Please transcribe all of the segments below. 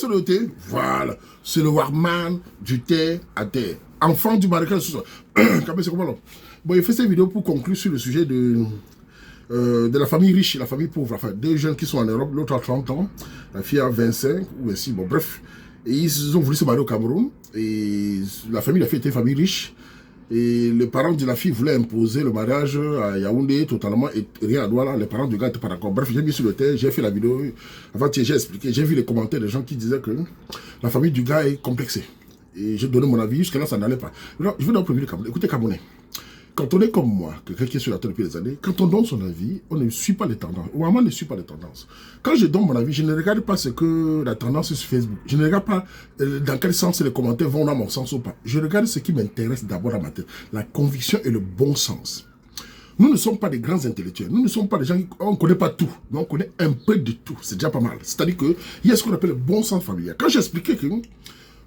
tasses de thé, voilà. C'est le Warman du thé à terre. Enfant du marécage, c'est comment non? Bon, il fait cette vidéo pour conclure sur le sujet de la famille riche et la famille pauvre. Enfin, deux jeunes qui sont en Europe, l'autre a 30 ans, la fille a 25 ou 26, bon bref. Et ils ont voulu se marier au Cameroun. Et la famille de la fille était une famille riche. Et les parents de la fille voulaient imposer le mariage à Yaoundé totalement et rien à Douala. Les parents du gars n'étaient pas d'accord. Bref, j'ai mis sur le terre, j'ai fait la vidéo. Avant, j'ai expliqué, j'ai vu les commentaires des gens qui disaient que la famille du gars est complexée. Et j'ai donné mon avis, jusqu'à là ça n'allait pas. Alors, je veux donc prévenir le Cameroun. Écoutez, Camerounais. Quand on est comme moi, quelqu'un qui est sur la terre depuis des années, quand on donne son avis, on ne suit pas les tendances. Ou vraiment ne suit pas les tendances. Quand je donne mon avis, je ne regarde pas ce que la tendance est sur Facebook. Je ne regarde pas dans quel sens les commentaires vont dans mon sens ou pas. Je regarde ce qui m'intéresse d'abord dans ma tête. La conviction et le bon sens. Nous ne sommes pas des grands intellectuels. Nous ne sommes pas des gens on ne connaît pas tout. Mais on connaît un peu de tout. C'est déjà pas mal. C'est-à-dire qu'il y a ce qu'on appelle le bon sens familial. Quand j'expliquais que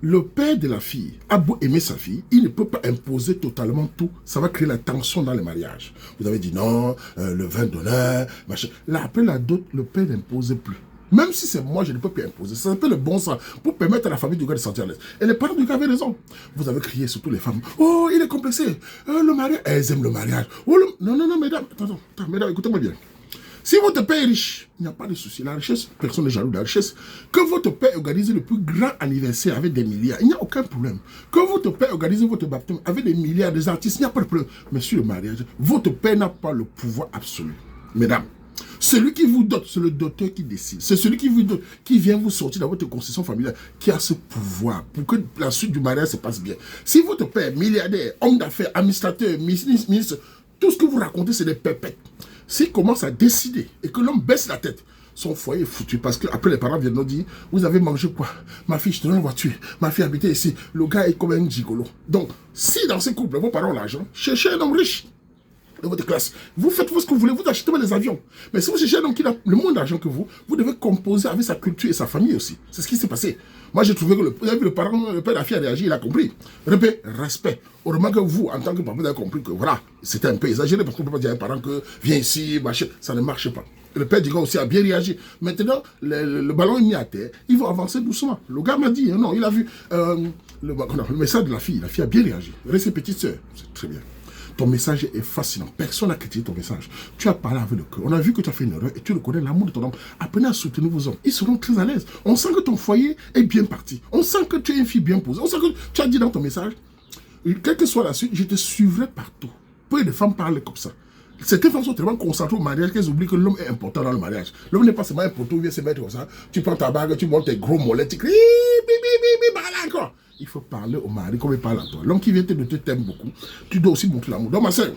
le père de la fille a beau aimer sa fille, il ne peut pas imposer totalement tout. Ça va créer la tension dans les mariages. Vous avez dit non, le vin d'honneur, machin. Là, après la dot, le père n'impose plus. Même si c'est moi, je ne peux plus imposer. Ça s'appelle le bon sens pour permettre à la famille du gars de se sentir à l'aise. Et les parents du gars avaient raison. Vous avez crié surtout les femmes. Oh, il est complexé. Le mariage, elles aiment le mariage. Oh, non, non, non, mesdames. Attends, mesdames, écoutez-moi bien. Si votre père est riche, il n'y a pas de souci. La richesse, personne n'est jaloux de la richesse. Que votre père organise le plus grand anniversaire avec des milliards, il n'y a aucun problème. Que votre père organise votre baptême avec des milliards d'artistes, il n'y a pas de problème. Mais sur le mariage, votre père n'a pas le pouvoir absolu. Mesdames, celui qui vous dote, c'est le doteur qui décide. C'est celui qui vous dote, qui vient vous sortir dans votre concession familiale, qui a ce pouvoir pour que la suite du mariage se passe bien. Si votre père, milliardaire, homme d'affaires, administrateur, ministre, tout ce que vous racontez, c'est des pépettes. S'il commence à décider et que l'homme baisse la tête, son foyer est foutu. Parce qu'après, les parents viennent nous dire, vous avez mangé quoi? Ma fille, je te donne une voiture. Ma fille habitait ici. Le gars est comme un gigolo. Donc, si dans ces couples, vos parents ont l'argent, cherchez un homme riche de votre classe. Vous faites ce que vous voulez, vous achetez des avions. Mais si vous cherchez un homme qui a le moins d'argent que vous, vous devez composer avec sa culture et sa famille aussi. C'est ce qui s'est passé. Moi, j'ai trouvé que le père de la fille a réagi, il a compris. Respect. Heureusement que vous, en tant que papa, vous avez compris que voilà, c'était un peu exagéré parce qu'on ne peut pas dire à un parent que viens ici, machin, ça ne marche pas. Le père du gars aussi a bien réagi. Maintenant, le ballon est mis à terre, il va avancer doucement. Le gars m'a dit, non, il a vu le message de la fille a bien réagi. Restez petite sœur, c'est très bien. Ton message est fascinant. Personne n'a critiqué ton message. Tu as parlé avec le cœur. On a vu que tu as fait une erreur et tu reconnais l'amour de ton homme. Apprenez à soutenir vos hommes. Ils seront très à l'aise. On sent que ton foyer est bien parti. On sent que tu es une fille bien posée. On sent que tu as dit dans ton message, quelle que soit la suite, je te suivrai partout. Peu de femmes parlent comme ça. Certaines femmes sont tellement concentrées au mariage qu'elles oublient que l'homme est important dans le mariage. L'homme n'est pas seulement un poteau, il vient se mettre comme ça. Tu prends ta bague, tu montes tes gros mollets, tu cries, encore. Il faut parler au mari comme il parle à toi. L'homme qui vient te t'aime beaucoup. Tu dois aussi montrer l'amour. Donc ma soeur,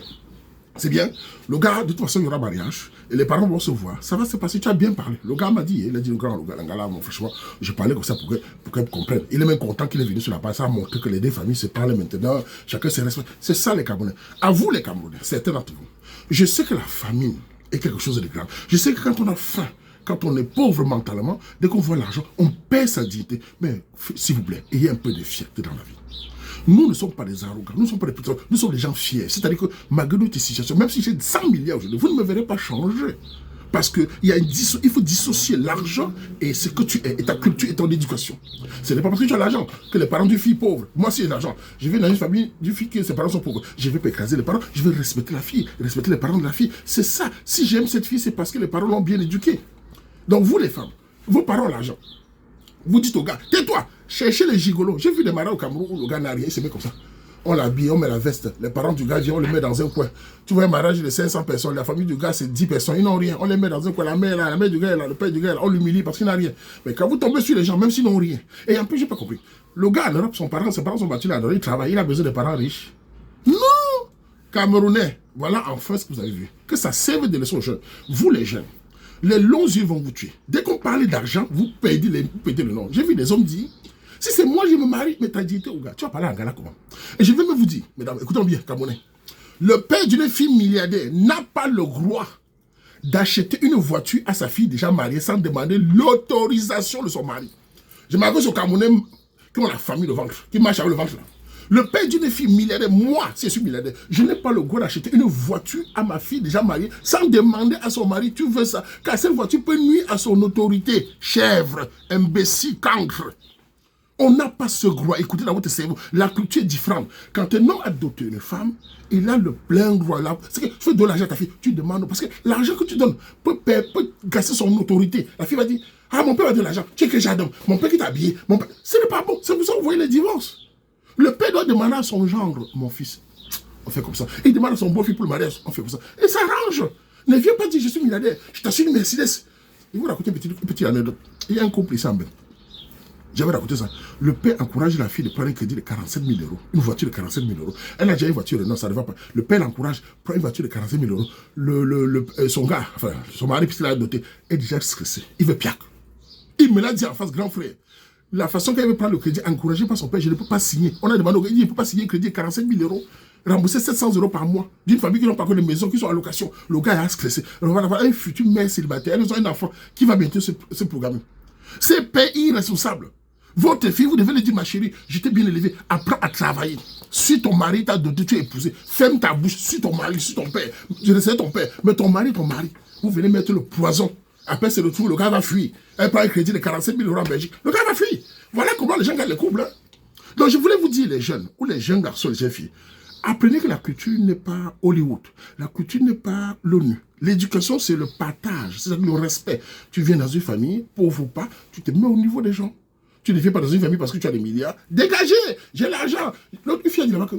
c'est bien. Le gars, de toute façon, il y aura mariage. Et les parents vont se voir. Ça va se passer. Tu as bien parlé. Le gars m'a dit, il a dit, le gars là, mon franchement, je parlais comme ça pour qu'elle comprenne. Il est même content qu'il est venu sur la page. Ça a montré que les deux familles se parlent maintenant. Chacun se respecte. C'est ça les Camerounais. À vous les Camerounais, certains d'entre vous. Je sais que la famine est quelque chose de grave. Je sais que quand on a faim, quand on est pauvre mentalement, dès qu'on voit l'argent, on perd sa dignité. Mais s'il vous plaît, ayez un peu de fierté dans la vie. Nous ne sommes pas des arrogants, nous ne sommes pas des petits, nous sommes des gens fiers. C'est-à-dire que malgré notre situation, même si j'ai 100 milliards aujourd'hui, vous ne me verrez pas changer. Parce qu'il faut dissocier l'argent et ce que tu es, et ta culture et ton éducation. Ce n'est pas parce que tu as l'argent que les parents d'une fille pauvre. Moi, si j'ai l'argent, je vais dans une famille d'une fille que ses parents sont pauvres. Je ne vais pas écraser les parents, je vais respecter la fille, respecter les parents de la fille. C'est ça. Si j'aime cette fille, c'est parce que les parents l'ont bien éduquée. Donc vous les femmes, vos parents ont l'argent. Vous dites au gars, tais-toi, cherchez les gigolos. J'ai vu des mariages au Cameroun où le gars n'a rien, il se met comme ça. On l'habille, on met la veste. Les parents du gars viennent, on les met dans un coin. Tu vois un mariage de 500 personnes, la famille du gars c'est 10 personnes, ils n'ont rien. On les met dans un coin, la mère du gars est là, le père du gars est là, on l'humilie parce qu'il n'a rien. Mais quand vous tombez sur les gens, même s'ils n'ont rien. Et en plus, j'ai pas compris. Le gars en Europe, ses parents sont battus là, il travaille, il a besoin de parents riches. Non! Camerounais, voilà enfin ce que vous avez vu. Que ça serve de leçon aux jeunes. Vous les jeunes, les longs yeux vont vous tuer. Dès qu'on parle d'argent, vous perdez le nom. J'ai vu des hommes dire, si c'est moi je me marie, mais ta dignité au gars, tu vas parler en Ghana comment? Et je vais même vous dire, mesdames, écoutez bien, Camerounais, le père d'une fille milliardaire n'a pas le droit d'acheter une voiture à sa fille déjà mariée sans demander l'autorisation de son mari. Je m'adresse aux Camerounais qui ont la famille de ventre, qui marchent avec le ventre là. Le père d'une fille milliardaire, moi, si je suis milliardaire, je n'ai pas le droit d'acheter une voiture à ma fille déjà mariée sans demander à son mari, tu veux ça? Car cette voiture peut nuire à son autorité. Chèvre, imbécile, cancre. On n'a pas ce droit. Écoutez dans votre cerveau, la culture est différente. Quand un homme adopte une femme, il a le plein droit. C'est que tu veux donner l'argent à ta fille, tu demandes. Parce que l'argent que tu donnes peut casser son autorité. La fille va dire, ah, mon père va donner l'argent, tu es que j'adore. Mon père qui t'a habillé. Ce n'est pas bon. C'est pour ça que vous voyez les divorces. Le père doit demander à son gendre, mon fils, on fait comme ça. Il demande à son beau-fils pour le mariage, on fait comme ça. Et ça arrange. Ne viens pas dire, je suis milliardaire, je t'assure une Mercedes. Il vous raconter une petite anecdote. Il y a un couple ici en Belgique. J'avais raconté ça. Le père encourage la fille de prendre un crédit de 47 000 euros. Une voiture de 47 000 euros. Elle a déjà une voiture, non, ça ne va pas. Le père l'encourage, prend une voiture de 47 000 euros. Son gars, enfin, son mari, puisqu'il a noté, est déjà stressé. Il veut piac. Il me l'a dit en face, grand frère. La façon qu'elle veut prendre le crédit, encouragé par son père, je ne peux pas signer. On a demandé au gars, il ne peut pas signer un crédit de 47 000 euros. Rembourser 700 euros par mois d'une famille qui n'ont pas que des maisons, qui sont en location. Le gars est stressé. On va avoir un futur mère célibataire. Elles ont un enfant qui va bientôt se programmer. C'est père irresponsable. Votre fille, vous devez lui dire, ma chérie, je t'ai bien élevé, apprends à travailler. Suis ton mari, t'as doté, tu es épousé. Ferme ta bouche, suis ton mari, suis ton père. Je ne sais ton père, mais ton mari. Vous venez mettre le poison. Après, c'est le trou, le gars va fuir. Elle prend un crédit de 47 000 euros en Belgique. Le gars va fuir. Voilà comment les gens gagnent les couples. Hein. Donc, je voulais vous dire, les jeunes, ou les jeunes garçons, les jeunes filles, apprenez que la culture n'est pas Hollywood. La culture n'est pas l'ONU. L'éducation, c'est le partage, c'est le respect. Tu viens dans une famille, pauvre ou pas, tu te mets au niveau des gens. Tu ne viens pas dans une famille parce que tu as des milliards. Dégagez, j'ai l'argent. L'autre fille a dit là-bas que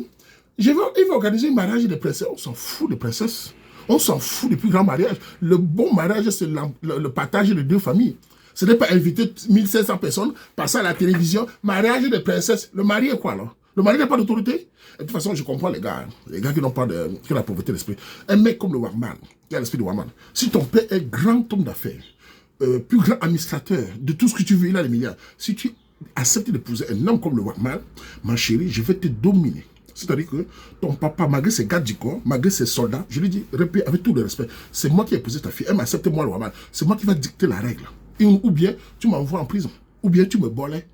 il va organiser un mariage de princesse. On s'en fout de princesse. On s'en fout des plus grands mariages. Le bon mariage, c'est le partage de deux familles. Ce n'est pas inviter 1500 personnes, passer à la télévision, mariage de princesse. Le mari est quoi, là? Le mari n'a pas d'autorité? De toute façon, je comprends les gars qui n'ont pas que la pauvreté d'esprit. Un mec comme le Warman, qui a l'esprit de Warman, si ton père est grand homme d'affaires, plus grand administrateur de tout ce que tu veux, il a les milliards. Si tu acceptes d'épouser un homme comme le Warman, ma chérie, je vais te dominer. C'est-à-dire que ton papa, malgré ses gardes du corps, malgré ses soldats, je lui dis, répète avec tout le respect, c'est moi qui ai épousé ta fille, elle m'accepte moi le Warman, c'est moi qui va dicter la règle. Ou bien tu m'envoies en prison, ou bien tu me bolais.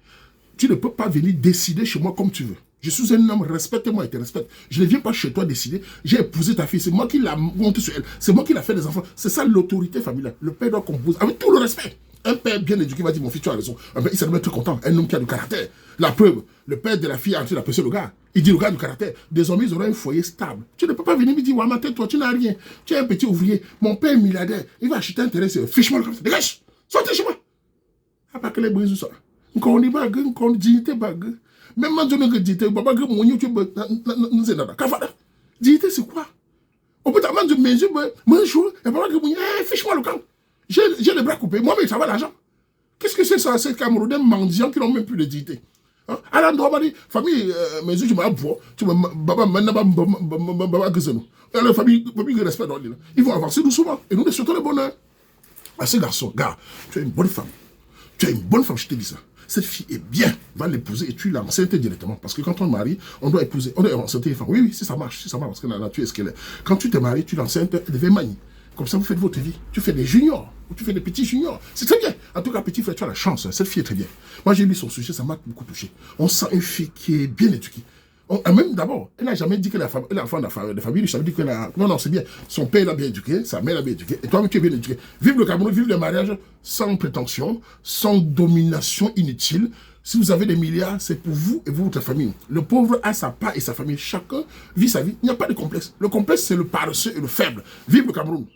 Tu ne peux pas venir décider chez moi comme tu veux. Je suis un homme, respecte-moi et te respecte. Je ne viens pas chez toi décider. J'ai épousé ta fille, c'est moi qui l'ai monté sur elle. C'est moi qui l'ai fait des enfants. C'est ça l'autorité familiale. Le père doit composer avec tout le respect. Un père bien éduqué va dire, mon fils, tu as raison. Il s'est très content. Un homme qui a du caractère. La preuve, le père de la fille a apprécié le gars. Il dit, le gars du caractère. Désormais, ils auront un foyer stable. Tu ne peux pas venir me dire, ouais, ma tête, toi, tu n'as rien. Tu es un petit ouvrier. Mon père est milliardaire. Il va acheter un terrain, c'est fiche-moi comme ça. Dégage! Sortez chez moi! Ah, pas que les brises, ça. On dit, on dit, même quand on dit, papa, mon YouTube, nous c'est nada. Dignité, c'est quoi? On peut t'amener de mes yeux, mon jour, et papa, fiche-moi le camp. J'ai les bras coupés, moi, mais ça va l'argent. Qu'est-ce que c'est ça, ces Camerounais mendiants qui n'ont même plus de dignité? Alors, on va dire, famille, mes yeux, tu m'as aboué, tu m'as, baba, la famille qui respecte, ils vont avancer doucement, et nous, les souhaitons le bonheur. À ces garçons, gars, tu es une bonne femme. Tu es une bonne femme, je te dis ça. Cette fille est bien, va l'épouser et tu l'enceintes directement. Parce que quand on marie, on doit épouser, on doit enceinter les femmes. Oui, oui, si ça marche, parce que la nature est ce qu'elle est. Quand tu te maries, tu l'enceintes, elle devient manie. Comme ça, vous faites votre vie. Tu fais des juniors, ou tu fais des petits juniors. C'est très bien. En tout cas, petit frère, tu as la chance. Cette fille est très bien. Moi, j'ai lu son sujet, ça m'a beaucoup touché. On sent une fille qui est bien éduquée. Même d'abord, elle n'a jamais dit qu'elle est l'enfant de famille riche. Elle a dit qu'elle a. Non, c'est bien. Son père l'a bien éduqué, sa mère l'a bien éduqué. Et toi, tu es bien éduqué. Vive le Cameroun, vive le mariage sans prétention, sans domination inutile. Si vous avez des milliards, c'est pour vous et votre famille. Le pauvre a sa part et sa famille. Chacun vit sa vie. Il n'y a pas de complexe. Le complexe, c'est le paresseux et le faible. Vive le Cameroun.